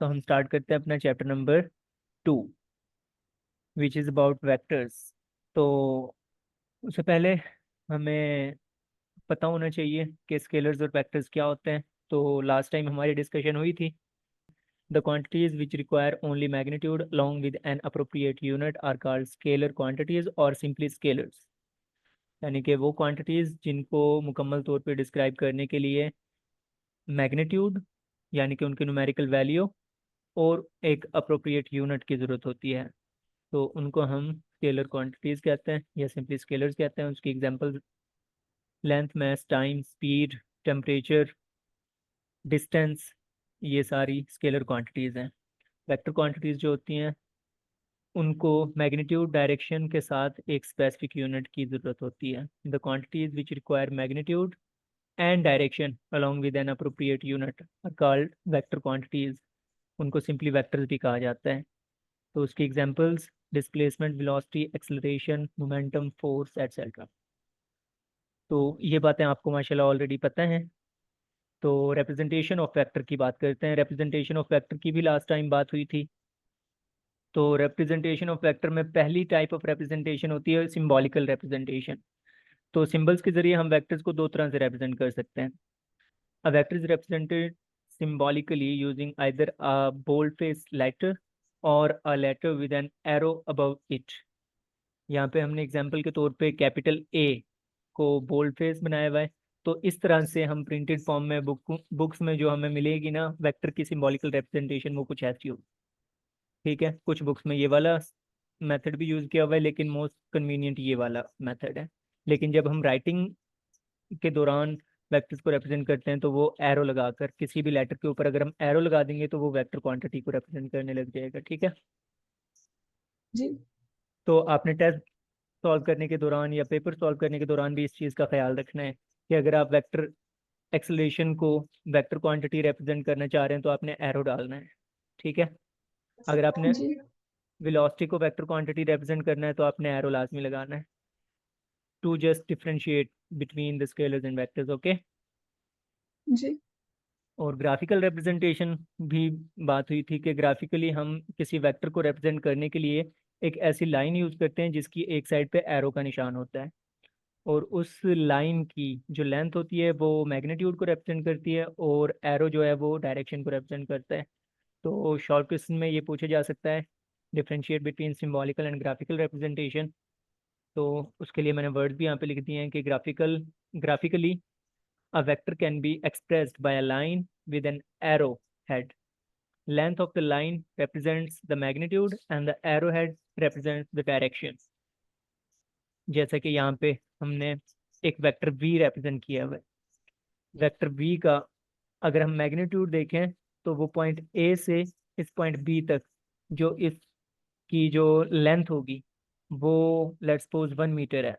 तो हम स्टार्ट करते हैं अपना chapter number 2 which is about vectors. तो उससे पहले हमें पता होना चाहिए कि स्केलर्स और वेक्टर्स क्या होते हैं। तो लास्ट टाइम हमारी डिस्कशन हुई थी, the quantities which require only magnitude along with an appropriate unit are called scalar quantities और simply scalars। यानी कि वो क्वांटिटीज़ जिनको मुकम्मल तौर पे डिस्क्राइब करने के लिए मैग्नीट्यूड यानी कि उनकी न्यूमेरिकल वैल्यू और एक अप्रोप्रिएट यूनिट की ज़रूरत होती है, तो उनको हम स्केलर क्वांटिटीज़ कहते हैं या सिंपली स्केलर्स कहते हैं। उसकी एग्जांपल लेंथ, मास, टाइम, स्पीड, टेम्परेचर, डिस्टेंस, ये सारी स्केलर क्वांटिटीज़ हैं। वेक्टर क्वांटिटीज़ जो होती हैं उनको मैग्नीट्यूड डायरेक्शन के साथ एक स्पेसिफिक यूनिट की ज़रूरत होती है। The quantities which require magnitude and direction along with an appropriate unit are called vector quantities। उनको सिंपली वेक्टर्स भी कहा जाता है। तो उसकी examples displacement, velocity, acceleration, momentum, force etcetera. तो ये बातें आपको माशाल्लाह ऑलरेडी पता हैं। तो रिप्रेजेंटेशन ऑफ वेक्टर की बात करते हैं। रिप्रेजेंटेशन ऑफ वेक्टर की भी लास्ट टाइम बात हुई थी। तो रिप्रेजेंटेशन ऑफ वेक्टर में पहली टाइप ऑफ रिप्रेजेंटेशन होती है सिंबॉलिकल रिप्रेजेंटेशन। तो सिंबल्स के जरिए हम वेक्टर्स को दो तरह से रिप्रेजेंट कर सकते हैं। A vector is represented symbolically using either a bold-faced letter or a letter with an arrow above it। यहाँ पे हमने एग्जाम्पल के तौर पे कैपिटल ए को बोल्ड फेस बनाया हुआ है। तो इस तरह से हम प्रिंटेड फॉर्म में बुक्स में जो हमें मिलेगी ना वेक्टर की सिंबॉलिकल रिप्रेजेंटेशन, वो कुछ ऐसी होगी। ठीक है, कुछ बुक्स में ये वाला मेथड भी यूज़ किया हुआ है, लेकिन मोस्ट कन्वीनियंट ये वाला मेथड है। लेकिन जब हम राइटिंग के दौरान वेक्टर्स को रिप्रेजेंट करते हैं तो वो एरो लगाकर, किसी भी लेटर के ऊपर अगर हम एरो लगा देंगे तो वो वेक्टर क्वांटिटी को रिप्रेजेंट करने लग जाएगा। ठीक है, जी तो आपने टेस्ट सॉल्व करने के दौरान या पेपर सॉल्व करने के दौरान भी इस चीज़ का ख्याल रखना है कि अगर आप वेक्टर एक्सेलरेशन को वेक्टर क्वांटिटी रिप्रेजेंट करना चाह रहे हैं तो आपने एरो डालना है। ठीक है, अगर आपने जी वेलोसिटी को वेक्टर क्वांटिटी रिप्रेजेंट करना है तो आपने एरो लाजमी लगाना है to just differentiate between the scalars and vectors. Okay, जी और ग्राफिकल रिप्रेजेंटेशन भी बात हुई थी कि ग्राफिकली हम किसी वेक्टर को रिप्रेजेंट करने के लिए एक ऐसी लाइन यूज करते हैं जिसकी एक साइड पे एरो का निशान होता है, और उस लाइन की जो लेंथ होती है वो मैग्नीट्यूड को रिप्रेजेंट करती है और एरो जो है वो डायरेक्शन को रिप्रेजेंट करता है। तो शॉर्ट क्वेश्चन में ये पूछा जा सकता है differentiate between symbolical and graphical representation. तो उसके लिए मैंने वर्ड्स भी यहाँ पे लिख दिए हैं कि graphically a vector can be expressed by a line with an arrow head। Length of the line represents the magnitude and the arrowhead represents the direction। जैसा कि यहाँ पे हमने एक वेक्टर v रिप्रेजेंट किया हुआ है। वेक्टर v का अगर हम मैग्नीट्यूड देखें तो वो पॉइंट a से इस पॉइंट b तक जो इसकी जो लेंथ होगी वो लेट्स सपोज 1 मीटर है।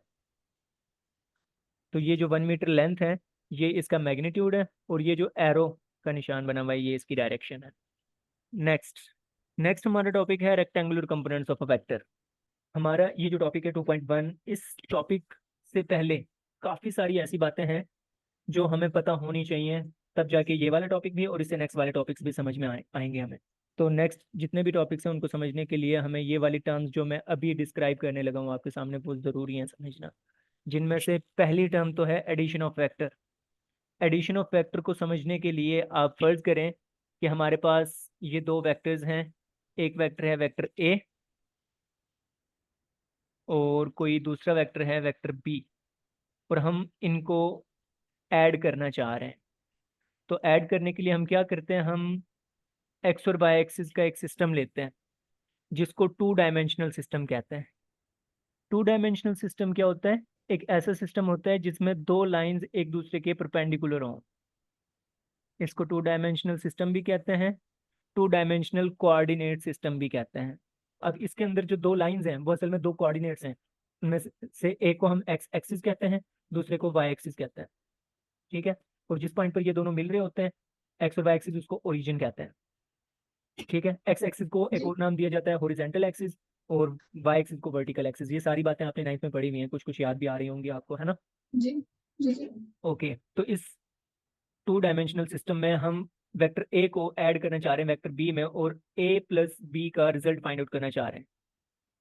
तो ये जो 1 मीटर लेंथ है ये इसका मैग्नीट्यूड है, और ये जो एरो का निशान बना हुआ है ये इसकी डायरेक्शन है। नेक्स्ट नेक्स्ट हमारा टॉपिक है rectangular components of a vector. हमारा ये जो टॉपिक है 2.1, इस टॉपिक से पहले काफ़ी सारी ऐसी बातें हैं जो हमें पता होनी चाहिए, तब जाके ये वाला टॉपिक भी और इससे नेक्स्ट वाले टॉपिक्स भी समझ में आएंगे हमें। तो नेक्स्ट जितने भी टॉपिक्स हैं उनको समझने के लिए हमें ये वाली टर्म्स जो मैं अभी डिस्क्राइब करने लगा हूँ आपके सामने बहुत ज़रूरी है समझना। जिनमें से पहली टर्म तो है addition of vector. Addition of vector को समझने के लिए आप फर्ज करें कि हमारे पास ये दो वेक्टर्स हैं। एक वेक्टर है वेक्टर ए और कोई दूसरा वेक्टर है वेक्टर बी, और हम इनको ऐड करना चाह रहे हैं। तो ऐड करने के लिए हम क्या करते हैं, हम एक्स और वाई एक्सिस का एक सिस्टम लेते हैं जिसको टू डायमेंशनल सिस्टम कहते हैं। टू डायमेंशनल सिस्टम क्या होता है? एक ऐसा सिस्टम होता है जिसमें दो लाइंस एक दूसरे के परपेंडिकुलर हों। इसको टू डायमेंशनल सिस्टम भी कहते हैं, टू डायमेंशनल कोऑर्डिनेट सिस्टम भी कहते हैं। अब इसके अंदर जो दो लाइंस हैं वो असल में दो कोऑर्डिनेट्स हैं। उनमें से एक को हम एक्स एक्सिस कहते हैं, दूसरे को वाई एक्सिस कहते हैं। ठीक है, और जिस पॉइंट पर ये दोनों मिल रहे होते हैं एक्स और वाई एक्सिस, उसको ओरिजिन कहते हैं। ठीक है, एक्स एक्सिस को एक जी और नाम दिया जाता है हॉरिजॉन्टल एक्सिस, और वाई एक्सिस को वर्टिकल एक्सिस। ये सारी बातें आपने 9th में पढ़ी हुई हैं, कुछ कुछ याद भी आ रही होंगी आपको, है ना? जी जी जी ओके, तो इस टू डायमेंशनल सिस्टम में हम वेक्टर ए को ऐड करना चाह रहे हैं वेक्टर बी में और ए प्लस बी का रिजल्ट फाइंड आउट करना चाह रहे हैं,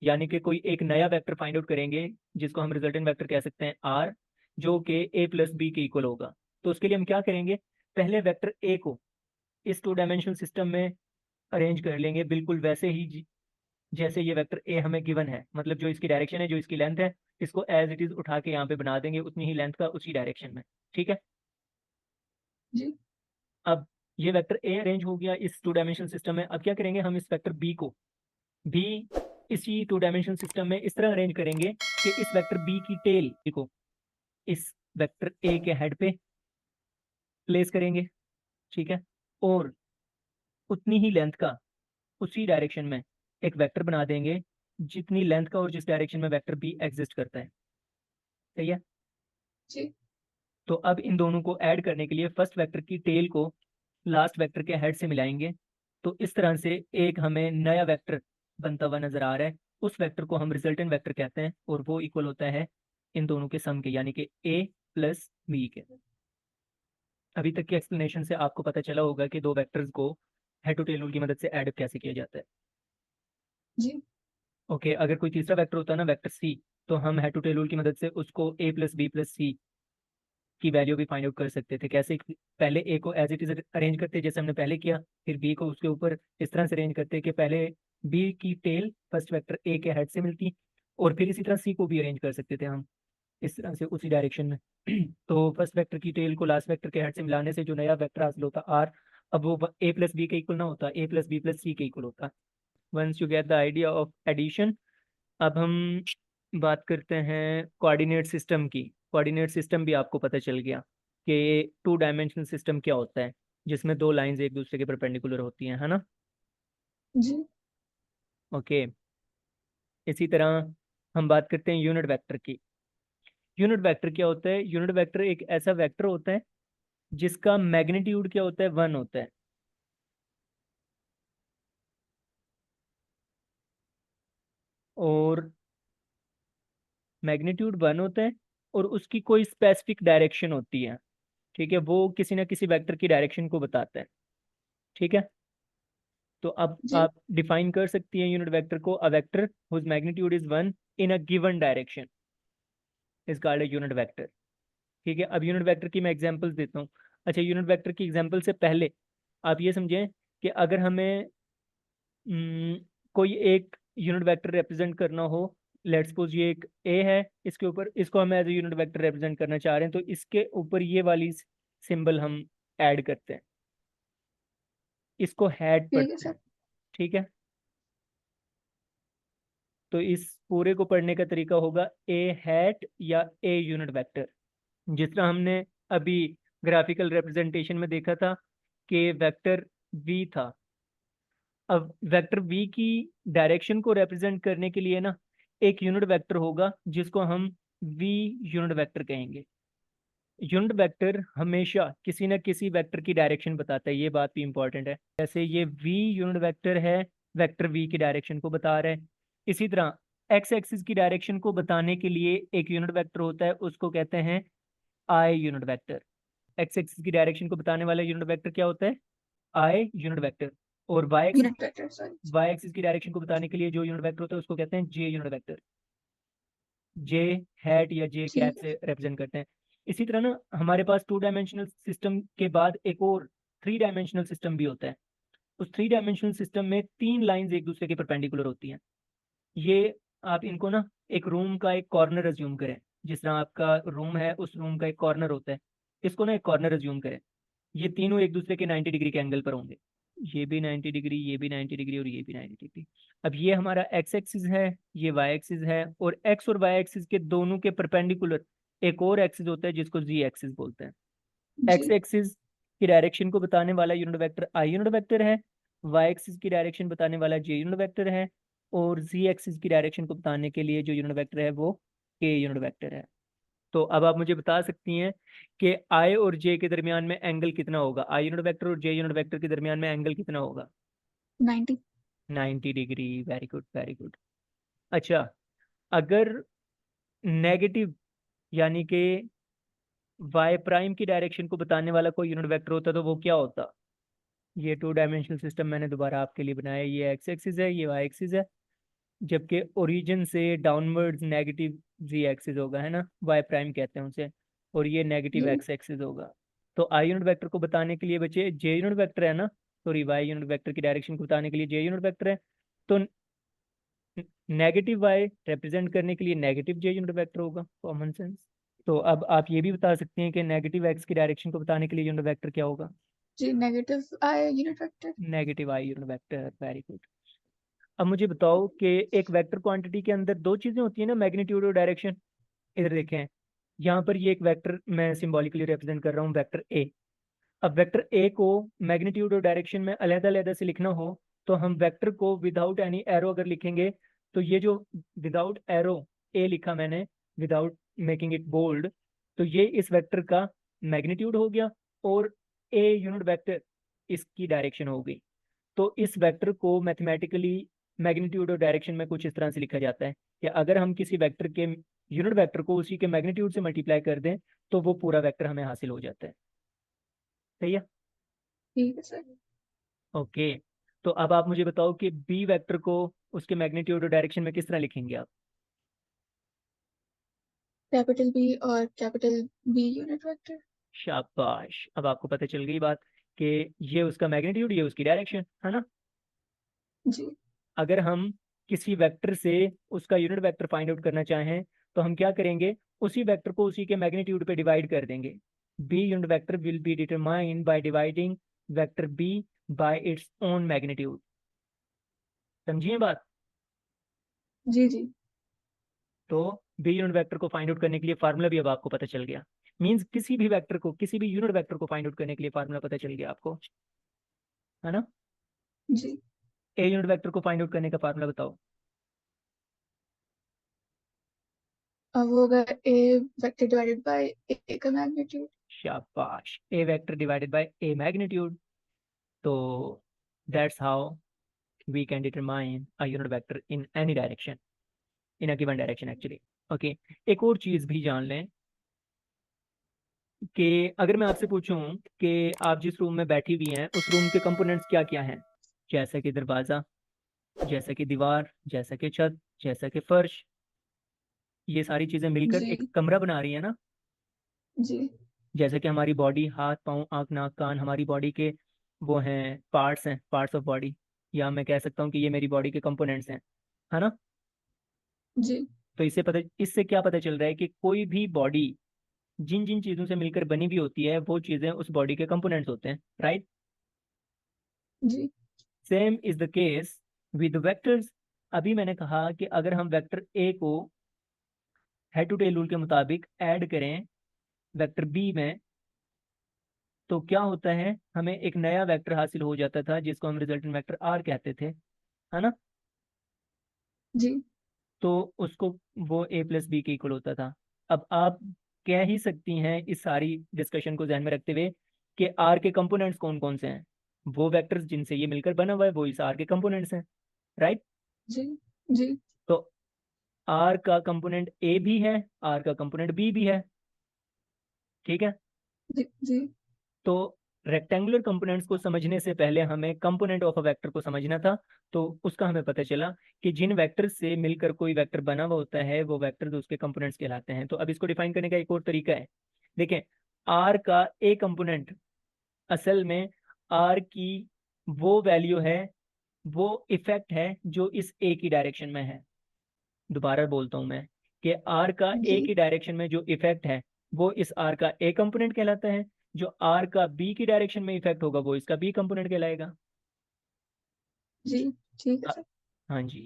यानी कि कोई एक नया वेक्टर फाइंड आउट करेंगे जिसको हम रिजल्टेंट वेक्टर कह सकते हैं आर, जो कि ए प्लस बी के इक्वल होगा। तो उसके लिए हम क्या करेंगे, पहले वेक्टर ए को इस टू डायमेंशनल सिस्टम में अरेंज कर लेंगे बिल्कुल वैसे ही जैसे ये वेक्टर ए हमें गिवन है, मतलब जो इसकी डायरेक्शन है, जो इसकी लेंथ है, इसको एज इट इज उठा के यहाँ पे बना देंगे उतनी ही लेंथ का उसी डायरेक्शन में। ठीक है, जी, अब ये वेक्टर ए अरेंज हो गया इस टू डायमेंशनल सिस्टम में। अब क्या करेंगे, हम इस वेक्टर बी को भी इसी टू डायमेंशनल सिस्टम में इस तरह अरेंज करेंगे कि इस वेक्टर बी की टेल को इस वेक्टर ए के हेड पे प्लेस करेंगे। ठीक है, और उतनी ही लेंथ का उसी डायरेक्शन में एक वेक्टर बना देंगे जितनी लेंथ का और जिस डायरेक्शन में वेक्टर बी एग्जिस्ट करता है। सही है, जी, तो अब इन दोनों को ऐड करने के लिए फर्स्ट वेक्टर की टेल को लास्ट वेक्टर के हेड से मिलाएंगे, तो इस तरह से एक हमें नया वेक्टर बनता हुआ नजर आ रहा है। उस वेक्टर को हम रिजल्टेंट वेक्टर कहते हैं और वो इक्वल होता है इन दोनों के सम के, यानी कि ए प्लस बी के। अभी तक की एक्सप्लेनेशन से आपको पता चला होगा कि दो वेक्टर्स को हेड टू टेल रूल की मदद से ऐड कैसे किया जाता है। जी, ओके, अगर कोई तीसरा वेक्टर होता है ना वेक्टर सी, तो हम हेड टू टेल रूल की मदद से उसको ए प्लस बी प्लस सी की वैल्यू भी फाइंड आउट कर सकते थे। कैसे, पहले ए को एज इट इज अरेंज करते जैसे हमने पहले किया, फिर बी को उसके ऊपर इस तरह से अरेंज करते कि पहले बी की टेल फर्स्ट वेक्टर ए के हेड से मिलती, और फिर इसी तरह सी को भी अरेंज कर सकते थे हम इस तरह से उसी डायरेक्शन में। तो फर्स्ट वेक्टर की टेल को लास्ट वेक्टर के हेड से मिलाने से जो नया वेक्टर हासिल होता आर, अब वो ए प्लस बी के इक्वल ना होता, A plus B plus C के इक्वल होता। Once you get the idea of addition, अब हम बात करते हैं कोऑर्डिनेट सिस्टम की। कोऑर्डिनेट सिस्टम भी आपको पता चल गया कि टू डायमेंशनल सिस्टम क्या होता है, जिसमें दो लाइंस एक दूसरे के परपेंडिकुलर होती हैं, है ना। जी, ओके, इसी तरह हम बात करते हैं यूनिट वेक्टर की। यूनिट वेक्टर क्या होता है, यूनिट वेक्टर एक ऐसा वेक्टर होता है जिसका मैग्नीट्यूड क्या होता है, 1 होता है। और मैग्नीट्यूड 1 होता है और उसकी कोई स्पेसिफिक डायरेक्शन होती है। ठीक है, वो किसी ना किसी वेक्टर की डायरेक्शन को बताता है। ठीक है, तो अब जी, आप डिफाइन कर सकती हैं यूनिट वेक्टर को, a vector whose magnitude is 1 in a given direction is called a unit vector. ठीक है, अब यूनिट वेक्टर की मैं एग्जांपल्स देता हूँ। अच्छा, यूनिट वेक्टर की एग्जांपल से पहले आप ये समझें कि अगर हमें कोई एक यूनिट वेक्टर रिप्रेजेंट करना हो, लेट्स सपोज ये एक ए है, इसके ऊपर इसको हम as a unit vector represent करना चाह रहे हैं, तो इसके ऊपर ये वाली सिंबल हम ऐड करते हैं, इसको हैट ठीक है पढ़ते सर। हैं। ठीक है, तो इस पूरे को पढ़ने का तरीका होगा ए हैट या ए यूनिट वेक्टर। जिस तरह हमने अभी ग्राफिकल रिप्रेजेंटेशन में देखा था कि वेक्टर वी था, अब वेक्टर वी की डायरेक्शन को रिप्रेजेंट करने के लिए ना एक यूनिट वेक्टर होगा जिसको हम वी यूनिट वेक्टर कहेंगे। यूनिट वेक्टर हमेशा किसी न किसी वेक्टर की डायरेक्शन बताता है, ये बात भी इंपॉर्टेंट है। जैसे ये वी यूनिट वेक्टर है, वेक्टर वी की डायरेक्शन को बता रहा है। इसी तरह एक्स एक्सिस की डायरेक्शन को बताने के लिए एक यूनिट वेक्टर होता है, उसको कहते हैं I unit vector. X axis की डायरेक्शन को बताने वाला यूनिट वेक्टर क्या होता है, आई यूनिट वेक्टर। और unit vector, sorry. Y axis की डायरेक्शन को बताने के लिए जो यूनिट वेक्टर होता है उसको कहते हैं जे यूनिट वेक्टर। जे हैट या जे कैप ठीक है। से रिप्रेजेंट करते हैं। इसी तरह ना हमारे पास टू डायमेंशनल सिस्टम के बाद एक और थ्री डायमेंशनल सिस्टम भी होता है। उस थ्री डायमेंशनल सिस्टम में तीन लाइंस एक दूसरे के परपेंडिकुलर होती हैं। ये आप इनको ना एक रूम का एक कॉर्नर अज्यूम करें, जिस तरह आपका रूम है उस रूम का एक कॉर्नर होता है, इसको ना एक कॉर्नर अज्यूम करें। ये तीनों एक दूसरे के 90 डिग्री के एंगल पर होंगे, ये भी 90 डिग्री, ये भी 90 डिग्री और ये भी 90 डिग्री। अब ये हमारा एक्स एक्सिस है, ये वाई एक्सिस है, और एक्स और वाई एक्सिस के दोनों के परपेंडिकुलर एक और एक्सिस होता है जिसको जी एक्सिस बोलते हैं। जी, एक्स एक्सिस की डायरेक्शन को बताने वाला यूनिट वेक्टर आई यूनिट वेक्टर है, वाई एक्सिस की डायरेक्शन बताने वाला जे यूनिट वेक्टर है, और जी एक्सिस की डायरेक्शन को बताने के लिए जो यूनिट वेक्टर है वो के यूनिट वेक्टर है। तो अब आप मुझे बता सकती हैं कि आई और जे के दरमियान में एंगल कितना होगा, आई यूनिट वेक्टर और जे यूनिट वेक्टर के दरमियान में एंगल कितना होगा। 90। 90 degree, very good very good. अच्छा, अगर नेगेटिव यानी कि वाई प्राइम की डायरेक्शन को बताने वाला कोई यूनिट वेक्टर होता तो वो क्या होता, ये 2 डायमेंशनल सिस्टम मैंने दोबारा आपके लिए बनाया, ये एक्स एक्सिस है, ये वाई एक्सिस है, जबकि ओरिजिन से डाउनवर्ड्स नेगेटिव जी एक्सिस होगा, है ना, वाई प्राइम कहते हैं उसे, और ये नेगेटिव जी एक्स एक्सिस होगा। तो आई यूनिट वेक्टर को बताने के लिए बच्चे जे यूनिट वेक्टर है ना, सॉरी वाई यूनिट वेक्टर की डायरेक्शन को बताने के लिए जे यूनिट वेक्टर है, तो नेगेटिव वाई रिप्रेजेंट करने के लिए नेगेटिव जे यूनिट वेक्टर होगा, कॉमन सेंस। तो अब आप ये भी बता सकते हैं कि नेगेटिव एक्स की डायरेक्शन को बताने के लिए यूनिट वेक्टर क्या होगा? जी negative I unit vector. Negative I unit vector, very good. अब मुझे बताओ कि एक वेक्टर क्वांटिटी के अंदर दो चीजें होती है ना, मैग्नीट्यूड और डायरेक्शन। इधर देखें, यहाँ पर ये एक वेक्टर मैं सिंबॉलिकली रिप्रेजेंट कर रहा हूँ, वेक्टर ए। अब वेक्टर ए को मैग्नीट्यूड और डायरेक्शन में अलग अलग से लिखना हो, तो हम वेक्टर को विदाउट एनी एरो अगर लिखेंगे, तो ये जो विदाउट एरो ए लिखा मैंने, विदाउट मेकिंग इट बोल्ड, तो ये इस वेक्टर का मैग्नीट्यूड हो गया, और ए यूनिट वेक्टर इसकी डायरेक्शन हो गई। तो इस वेक्टर को मैथमेटिकली मैग्नीट्यूड और डायरेक्शन में कुछ इस तरह से लिखा जाता है कि अगर हम किसी वेक्टर के यूनिट वेक्टर को उसी के मैग्नीट्यूड से मल्टीप्लाई कर दें, तो वो पूरा वेक्टर हमें हासिल हो जाता है। सही है? ठीक है सर। ओके। तो अब आप मुझे बताओ कि बी वेक्टर को उसके मैग्नीट्यूड और डायरेक्शन में किस तरह लिखेंगे आप? कैपिटल बी और कैपिटल बी यूनिट वेक्टर। शाबाश, अब आपको पता चल गई बात कि ये उसका मैग्नीट्यूड, ये उसकी डायरेक्शन, है ना। जी अगर हम किसी वेक्टर से उसका यूनिट वेक्टर फाइंड आउट करना चाहें, तो हम क्या करेंगे, उसी वेक्टर को उसी के मैग्नीट्यूड पे डिवाइड कर देंगे। B unit vector will be determined by dividing vector B by its own magnitude. समझिए बात। जी जी तो बी यूनिट वेक्टर को फाइंड आउट करने के लिए फार्मूला भी अब आपको पता चल गया। मींस किसी भी वेक्टर को, किसी भी यूनिट वेक्टर को फाइंड आउट करने के लिए फार्मूला पता चल गया आपको, है ना। जी। ए यूनिट वेक्टर को फाइंड आउट करने का फार्मूला बताओ। अब वो होगा A vector divided by A का मैग्नीट्यूड। शाबाश, A vector divided by A magnitude. तो that's how we can determine a unit vector in any direction, in a given direction actually. Okay, एक और चीज भी जान लें कि अगर मैं आपसे पूछूं कि आप जिस रूम में बैठी हुई हैं उस रूम के कंपोनेंट्स क्या क्या हैं, जैसा कि दरवाजा, जैसा कि दीवार, जैसा कि छत, जैसा कि फर्श, ये सारी चीजें मिलकर एक जी कमरा बना रही है ना। जी जैसे कि हमारी बॉडी, हाथ पाँव आँख नाक कान, हमारी बॉडी के वो हैं, पार्ट्स ऑफ बॉडी, या मैं कह सकता हूँ कि ये मेरी बॉडी के कंपोनेंट्स हैं, है ना। जी तो इससे क्या पता चल रहा है कि कोई भी बॉडी जिन जिन चीजों से मिलकर बनी हुई होती है, वो चीजें उस बॉडी के कंपोनेंट्स होते हैं, राइट। जी same is the case with vectors. अभी मैंने कहा कि अगर हम वेक्टर ए को हेड टू टेल रूल के मुताबिक ऐड करें वेक्टर बी में, तो क्या होता है, हमें एक नया वेक्टर हासिल हो जाता था जिसको हम रिजल्टेंट वेक्टर आर कहते थे, है ना। जी तो उसको वो ए प्लस बी के इक्वल होता था। अब आप कह ही सकती हैं इस सारी डिस्कशन को ध्यान में रखते हुए कि आर के कंपोनेंट्स कौन कौन से हैं, वो वेक्टर्स जिनसे ये मिलकर बना हुआ है वो इस आर के कंपोनेंट्स हैं, राइट। जी जी तो आर का कंपोनेंट ए भी है, आर का कंपोनेंट बी भी है, ठीक है। जी जी तो रेक्टेंगुलर कंपोनेंट्स को समझने से पहले हमें कंपोनेंट ऑफ अ वेक्टर को समझना था। तो उसका हमें पता चला कि जिन वेक्टर से मिलकर कोई वेक्टर बना हुआ होता है वो वेक्टर उसके कंपोनेंट्स कहलाते हैं। तो अब इसको डिफाइन करने का एक और तरीका है। देखें, आर का ए कंपोनेंट असल में आर की वो वैल्यू है, वो इफेक्ट है जो इस ए की डायरेक्शन में है। दोबारा बोलता हूं मैं कि आर का ए जी की डायरेक्शन में जो इफेक्ट है वो इस आर का ए कंपोनेंट कहलाता है, जो आर का बी की डायरेक्शन में इफेक्ट होगा वो इसका बी कंपोनेंट कहलाएगा। जी ठीक है अ- सर। हाँ जी।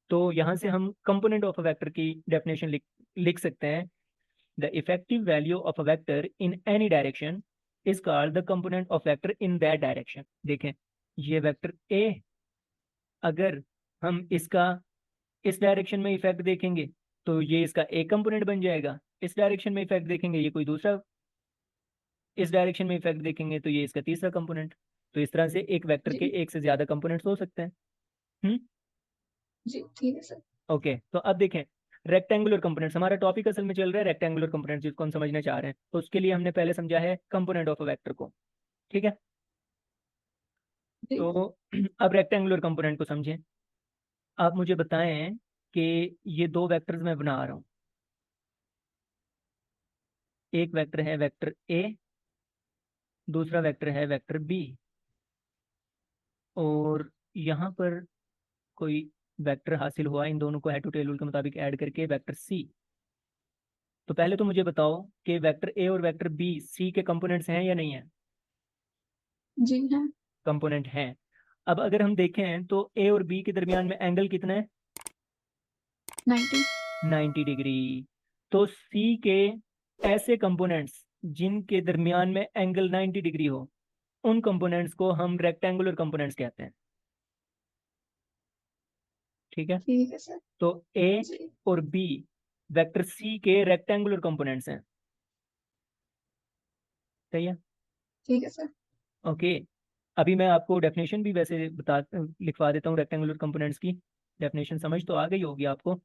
तो यहाँ से हम कंपोनेंट ऑफ अ वेक्टर की डेफिनेशन लिख लिख सकते हैं। The effective value of a vector in any direction is called the component of vector in that direction. देखें, ये वेक्टर ए, अगर हम इसका इस डायरेक्शन में इफेक्ट देखेंगे तो ये इसका एक कंपोनेंट बन जाएगा, इस डायरेक्शन में इफेक्ट देखेंगे ये कोई दूसरा, इस डायरेक्शन में इफेक्ट देखेंगे तो ये इसका तीसरा कंपोनेंट। तो इस तरह से एक वेक्टर के जी एक से ज्यादा कंपोनेंट्स हो सकते हैं। हम्म। जी ठीक है सर। ओके, तो अब देखें, रेक्टेंगुलर कंपोनेंट्स, हमारा टॉपिक असल में चल रहा है रेक्टेंगुलर कंपोनेंट्स, जिसको हम समझना चाह रहे हैं। तो उसके लिए हमने पहले समझा है कंपोनेंट ऑफ अ वेक्टर को, ठीक है। जी। तो अब रेक्टेंगुलर कंपोनेंट को समझें। आप मुझे बताएं कि ये दो वेक्टर्स मैं बना रहा हूँ। एक वेक्टर है वेक्टर ए, दूसरा वेक्टर है वेक्टर बी, और यहाँ पर कोई वेक्टर हासिल हुआ इन दोनों को हेड टू टेल रूल के मुताबिक ऐड करके वेक्टर सी। तो पहले तो मुझे बताओ कि वेक्टर ए और वेक्टर बी सी के कंपोनेंट्स हैं या नहीं है? जी हाँ। कंपोनेंट हैं। अब अगर हम देखें तो ए और बी के दरमियान में एंगल कितना है? 90। 90 डिग्री। तो सी के ऐसे कंपोनेंट्स जिनके दरमियान में एंगल 90 डिग्री हो, उन कंपोनेंट्स को हम रेक्टेंगुलर कंपोनेंट्स कहते हैं। ठीक है। ठीक है सर। तो ए जी। और बी वेक्टर सी के रेक्टेंगुलर कंपोनेंट्स हैं। सही है। ठीक है सर। ओके। अभी मैं आपको डेफिनेशन भी वैसे बता लिखवा देता हूँ रेक्टेंगुलर कंपोनेंट्स की। डेफिनेशन समझ तो आ गई होगी आपको।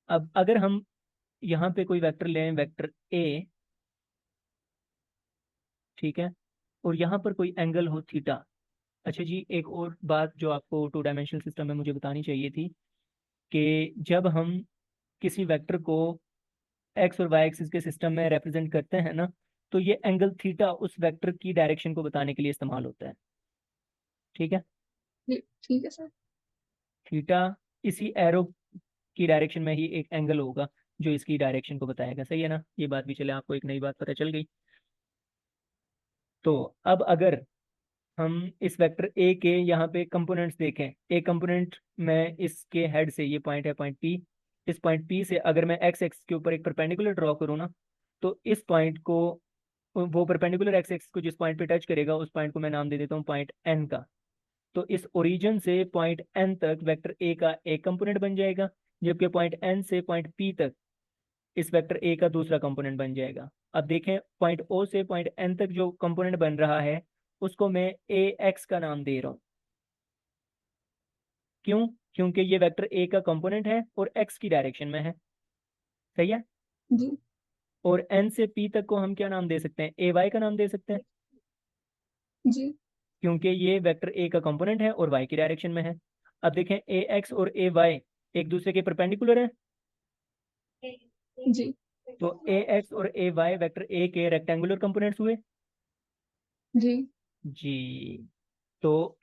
अब अगर हम यहाँ पे कोई वेक्टर लें, वेक्टर ए, ठीक है, और यहाँ पर कोई एंगल हो थीटा। अच्छा जी, एक और बात जो आपको टू डायमेंशनल सिस्टम में मुझे बतानी चाहिए थी कि जब हम किसी वेक्टर को एक्स और वाई एक्सिस के सिस्टम में रिप्रेजेंट करते हैं ना, तो ये एंगल थीटा उस वेक्टर की डायरेक्शन को बताने के लिए इस्तेमाल होता है। ठीक है। जी। ठीक है सर। थीटा इसी एरो की डायरेक्शन में ही एक एंगल होगा जो इसकी डायरेक्शन को बताएगा। सही है ना? ये बात भी चले, आपको एक नई बात पता चल गई। तो अब अगर हम इस वेक्टर ए के यहाँ पे कंपोनेंट्स देखें, एक कंपोनेंट में इसके हेड से, ये पॉइंट है पॉइंट पी, इस पॉइंट पी से अगर मैं एक्स एक्स के ऊपर एक परपेंडिकुलर ड्रॉ करूँ ना, तो इस पॉइंट को, वो परपेंडिकुलर एक्स एक्स को जिस पॉइंट पे टच करेगा उस पॉइंट को मैं नाम दे देता हूँ पॉइंट एन का। तो इस ओरिजिन से पॉइंट एन तक वेक्टर ए का एक कंपोनेंट बन जाएगा, जबकि पॉइंट एन से पॉइंट पी तक इस वेक्टर ए का दूसरा कंपोनेंट बन जाएगा। अब देखें, पॉइंट ओ से पॉइंट एन तक जो कंपोनेंट बन रहा है उसको मैं ए एक्स का नाम दे रहा हूँ। क्यों? क्योंकि ये वेक्टर ए का कंपोनेंट है और एक्स की डायरेक्शन में है। सही है। जी। और एन से पी तक को हम क्या नाम दे सकते हैं? ए वाई का नाम दे सकते हैं, जी। क्योंकि ये वेक्टर ए का कंपोनेंट है और वाई की डायरेक्शन में है। अब देखें, ए एक्स और ए वाई एक दूसरे के परपेंडिकुलर है। जी। तो ए एक्स और ए वाई वेक्टर ए के रेक्टेंगुलर कंपोनेंट्स हुए। जी। जी। तो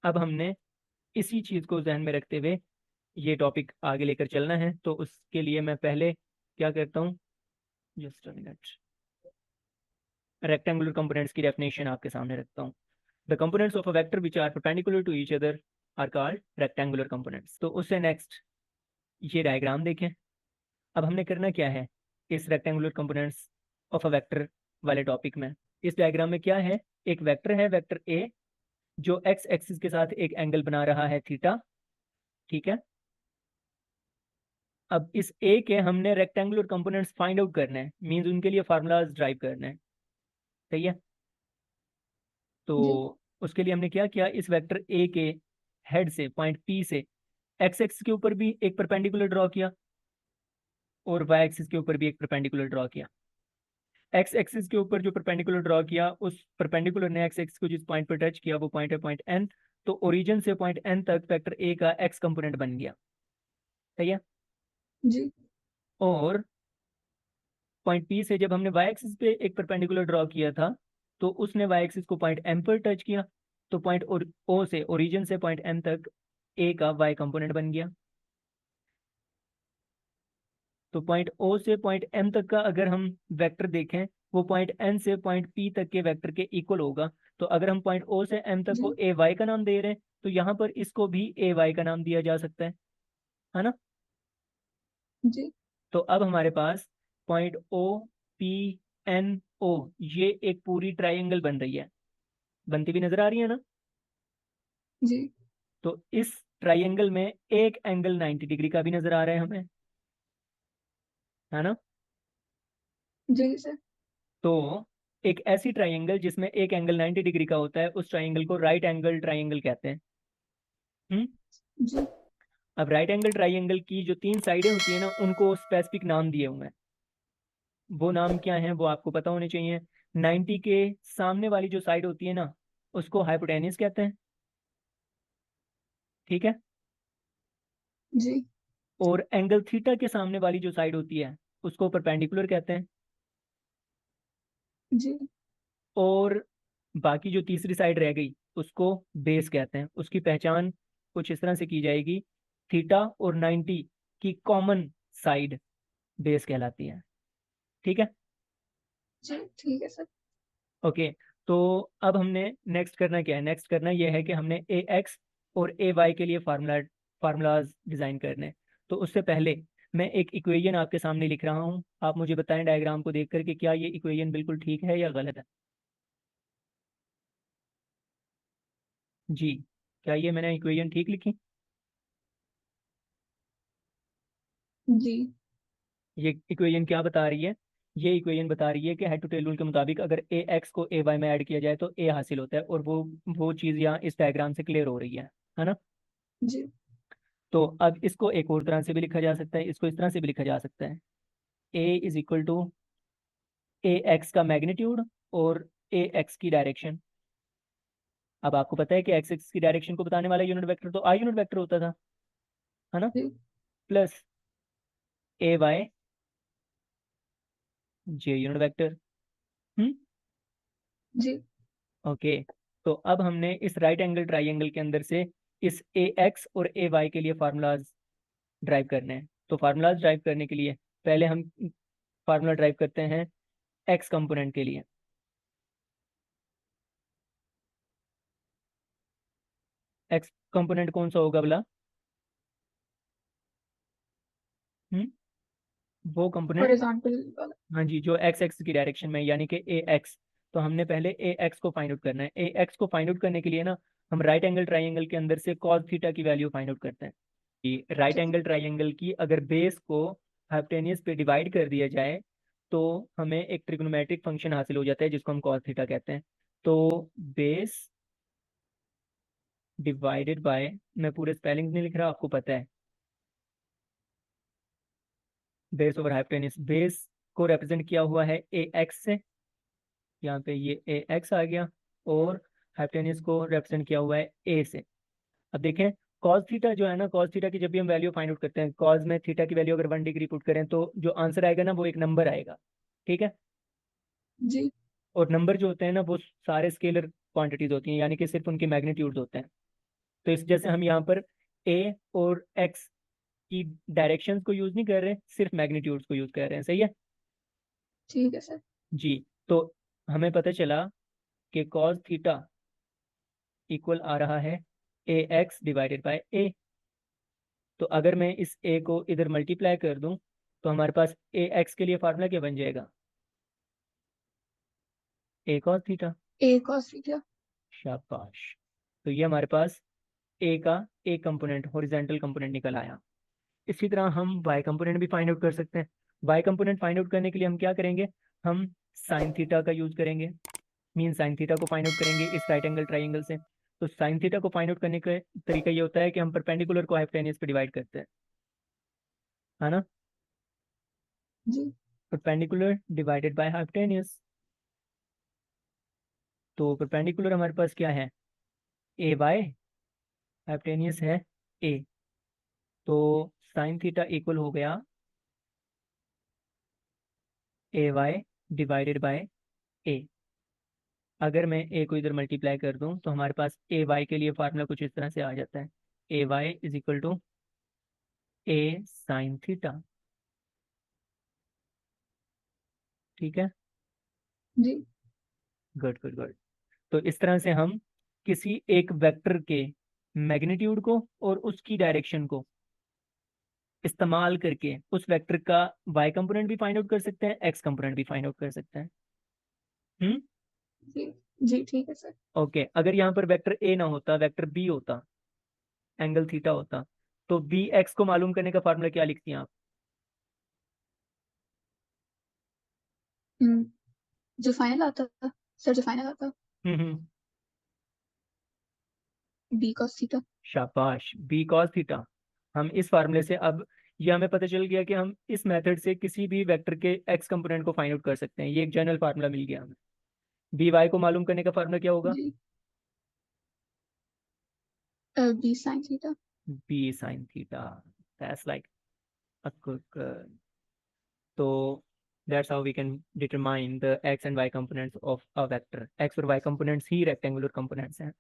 अब हमने इसी चीज को ध्यान में रखते हुए ये टॉपिक आगे लेकर चलना है। तो उसके लिए मैं पहले क्या करता हूँ, just a minute, rectangular components की डेफिनेशन आपके सामने रखता हूँ। The components of a vector which are perpendicular to each other are called rectangular components. तो उससे नेक्स्ट ये डायग्राम देखें। अब हमने करना क्या है इस rectangular components of a vector वाले टॉपिक में? इस डायग्राम में क्या है, एक वेक्टर है वेक्टर ए जो एक्स एक्सिस के साथ एक एंगल बना रहा है थीटा। ठीक है। अब इस ए के हमने रेक्टेंगुलर कंपोनेंट्स फाइंड आउट करने हैं, मींस उनके लिए फार्मूलाज ड्राइव करने हैं। सही है। तो जी। उसके लिए हमने क्या किया, इस वेक्टर ए के हेड से पॉइंट पी से एक्स एक्सिस के ऊपर भी एक परपेंडिकुलर ड्रॉ किया और वाई एक्सिस के ऊपर भी एक परपेंडिकुलर ड्रॉ किया। एक्स एक्सिस के ऊपर जो परपेंडिकुलर ड्रॉ किया, उस परपेंडिकुलर ने एक्स एक्सिस को जिस पॉइंट पर टच किया वो पॉइंट है पॉइंट एन। तो ओरिजिन से पॉइंट एन तक वेक्टर ए का एक्स कंपोनेंट बन गया। सही है। जी। और पॉइंट पी से जब हमने वाई एक्सिस पे एक परपेंडिकुलर ड्रॉ किया था, तो उसने वाई एक्सिस को पॉइंट एम पर टच किया, तो पॉइंट ओ से, ओरिजिन से पॉइंट एम तक ए का वाई कंपोनेंट बन गया। तो पॉइंट ओ से पॉइंट एम तक का अगर हम वेक्टर देखें, वो पॉइंट एन से पॉइंट पी तक के वेक्टर के इक्वल होगा। तो अगर हम पॉइंट ओ से एम तक को जी। ए वाई का नाम दे रहे हैं, तो यहाँ पर इसको भी ए वाई का नाम दिया जा सकता है ना? जी। तो अब हमारे पास point O P N O, ये एक पूरी ट्राइंगल बन रही है, बनती भी नजर आ रही है ना? जी। तो इस ट्राइंगल में एक एंगल 90 डिग्री का भी नजर आ रहा है हमें, है ना? जी सर। तो एक ऐसी ट्राइंगल जिसमें एक एंगल 90 डिग्री का होता है, उस ट्राइंगल को राइट एंगल ट्राइंगल कहते हैं। हम्म। जी। अब राइट एंगल ट्राइंगल की जो तीन साइडें होती है ना, उनको स्पेसिफिक नाम दिए हुए हैं। वो नाम क्या है वो आपको पता होने चाहिए। 90 के सामने वाली जो साइड होती है ना, उसको हाइपोटेन्यूज कहते हैं। ठीक है। जी और एंगल थीटा के सामने वाली जो साइड होती है उसको परपेंडिकुलर कहते हैं। जी और बाकी जो तीसरी साइड रह गई उसको बेस कहते हैं। उसकी पहचान कुछ इस तरह से की जाएगी, थीटा और 90 की कॉमन साइड बेस कहलाती है। ठीक है। जी ठीक है सर। ओके। तो अब हमने नेक्स्ट करना क्या है, नेक्स्ट करना यह है कि हमने ए एक्स और ए वाई के लिए फार्मूलाज डिजाइन करने हैं। तो उससे पहले मैं एक इक्वेशन आपके सामने लिख रहा हूँ, आप मुझे बताएं डायग्राम को देख कर कि क्या ये इक्वेशन बिल्कुल ठीक है या गलत है। जी, क्या ये मैंने इक्वेशन ठीक लिखी? जी ये इक्वेशन क्या बता रही है? ये इक्वेशन बता रही है कि हेड टू टेल रूल के मुताबिक अगर ए एक्स को ए वाई में ऐड किया जाए तो ए हासिल होता है, और वो चीज़ यहाँ इस डायग्राम से क्लियर हो रही है ना। जी तो अब इसको एक और तरह से भी लिखा जा सकता है, इसको इस तरह से भी लिखा जा सकता है, A is equal to A X का मैग्नीट्यूड और ए एक्स की डायरेक्शन। अब आपको पता है कि एक्स एक्स की डायरेक्शन को बताने वाला यूनिट वेक्टर तो आई यूनिट वेक्टर होता था, है ना। जी प्लस ए वाई जे यूनिट वेक्टर। हम्म। जी ओके। तो अब हमने इस राइट एंगल ट्राइंगल के अंदर से इस ए एक्स और ए वाई के लिए फार्मूलाज ड्राइव करने हैं। तो फार्मूलाज ड्राइव करने के लिए पहले हम फार्मूला ड्राइव करते हैं एक्स कंपोनेंट के लिए। एक्स कंपोनेंट कौन सा होगा भला? हम्म। वो कंपोनेंट, हॉरिजॉन्टल वाला। हाँ जी, जो एक्स एक्स की डायरेक्शन में यानी कि ए एक्स। तो हमने पहले ए एक्स को फाइंड आउट करना है। ए एक्स को फाइंड आउट करने के लिए ना हम राइट एंगल ट्राइंगल के अंदर से कॉस थीटा की वैल्यू फाइंड आउट करते हैं। राइट ठीक है। एंगल ट्राइंगल की अगर बेस को हाइपोटेन्यूज पे डिवाइड कर दिया जाए तो हमें एक ट्रिग्नोमेट्रिक फंक्शन हासिल हो जाता है जिसको हम कॉस थीटा कहते हैं। तो बेस डिवाइडेड बाय, मैं पूरे स्पेलिंग नहीं लिख रहा, आपको पता है, बेस ओवर हाइपोटेन्यूज। बेस को रिप्रेजेंट किया हुआ है ए एक्स से, यहाँ पे ये ए एक्स आ गया, और हाइपोटेन्यूज को रिप्रेजेंट किया हुआ है ए से। अब देखें, कॉस थीटा जो है ना, कॉस थीटा की जब भी हम वैल्यू फाइंड आउट करते हैं, कॉस में थीटा की वैल्यू अगर 1 डिग्री पुट करें तो जो आंसर आएगा ना वो एक नंबर आएगा। ठीक है। जी और नंबर जो होते हैं ना वो सारे स्केलर क्वांटिटीज होती हैं, यानी कि सिर्फ उनके मैग्नीट्यूड्स होते हैं। तो इस जैसे हम यहाँ पर ए और एक्स की डायरेक्शंस को यूज नहीं कर रहे, सिर्फ मैग्नीट्यूड्स को यूज कर रहे हैं। सही है। ठीक है सर। जी। तो हमें पता चला कि कॉस थीटा इक्वल आ रहा है ए एक्स डिवाइडेड बाय ए। तो अगर मैं इस ए को इधर मल्टीप्लाई कर दूं तो हमारे पास ए एक्स के लिए फार्मूला क्या बन जाएगा? ए कॉस थीटा। ए कॉस थीटा। शाबाश। तो ये हमारे पास ए का ए कंपोनेंट, हॉरिजॉन्टल कंपोनेंट निकल आया। इसी तरह हम वाई कंपोनेंट भी फाइंड आउट कर सकते हैं। वाई कंपोनेंट फाइंड आउट करने के लिए हम क्या करेंगे, हम साइन थीटा का यूज करेंगे। मीन साइन थीटा को फाइंड आउट करेंगे इस राइट एंगल ट्राइंगल से। तो साइन थीटा को फाइंड आउट करने का तरीका ये होता है कि हम परपेंडिकुलर को हाइपोटेन्यूज पे डिवाइड करते हैं, है ना। जी परपेंडिकुलर डिवाइडेड बाय हाइपोटेन्यूज। तो परपेंडिकुलर हमारे पास क्या है, ए बाय हाइपोटेन्यूज है ए। तो साइन थीटा इक्वल हो गया ए वाई डिवाइडेड बाय ए। अगर मैं ए को इधर मल्टीप्लाई कर दूं तो हमारे पास ए वाई के लिए फार्मूला कुछ इस तरह से आ जाता है, A Y is equal to A sine theta. ठीक है। जी गुड गुड गुड। तो इस तरह से हम किसी एक वेक्टर के मैग्नीट्यूड को और उसकी डायरेक्शन को इस्तेमाल करके उस वेक्टर का वाई कंपोनेंट भी फाइंड आउट कर सकते हैं, एक्स कंपोनेंट भी फाइंड आउट कर सकते हैं। हम्म। जी जी ठीक है सर। ओके। अगर यहाँ पर वेक्टर ए ना होता, वेक्टर बी होता, एंगल थीटा होता, तो बी एक्स को मालूम करने का फार्मूला क्या लिखती हैं आप? हम्म, जो फाइनल आता था सर, जो फाइनल आता, हम्म। B cos theta. शाबाश, बी कॉस थीटा। हम इस फार्मूले से अब ये हमें पता चल गया कि हम इस मेथड से किसी भी वेक्टर के एक्स कंपोनेंट को फाइंड आउट कर सकते हैं। ये एक जनरल फार्मूला मिल गया हमें। बी वाई को मालूम करने का फार्मूला क्या होगा? जी B sin theta. B sin theta. That's like a good. So that's how we can determine the x and y components of a vector. X और y components ही rectangular components हैं.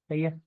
सही है.